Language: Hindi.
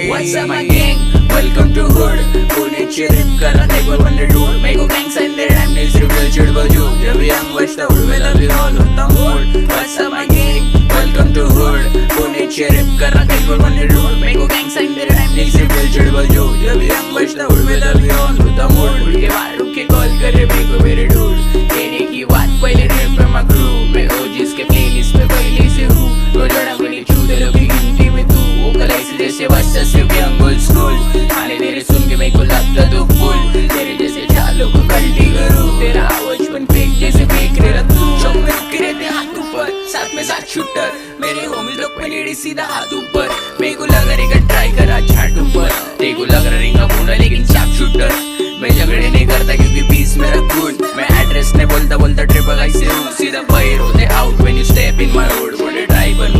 What's up my gang? Welcome to hood. Pune चिरिप करा टेबल वन डूड मेरे को गैंग साइन दे रैम नीज रिवील चिड़बल जू जब यंग बचता उड़ में लव यू ऑल होता mood. What's up my gang? Welcome to hood. Pune चिरिप करा टेबल वन डूड मेरे को गैंग साइन दे रैम नीज रिवील चिड़बल जू जब यंग बचता उड़ में लव यू ऑल होता मूड. उड़ के बाहर रुक के कॉल करे मेरे को मेरे डूड कहने की बात पहले रैप पे मैं क्रू मैं ओजीज के प्लेलिस्ट पे पहले से हूँ रोजाना गोली छू दे लोग की गिनती में तू वो कलेक्स जैसे बच्चा सिर्फ यंग ओल्ड स्कूल खाने तेरे सुन के मेरे को लगता तो फुल तेरे जैसे चालों को गलती करूँ तेरा बचपन फेक जैसे फेंक रहा तू शौक में रुक के रहते हाथ ऊपर साथ में साथ शूटर मेरे होमिल लोग पे लेडी सीधा हाथ ऊपर मेरे को लग रहेगा ट्राई करा छाट ऊपर तेरे को लग रहा रिंगा पूरा लेकिन शार्प शूटर मैं झगड़े नहीं करता क्योंकि पीस मेरा खून मैं एड्रेस नहीं बोलता बोलता ट्रिप गाइस से सीधा बाहर होते out when you step in my होड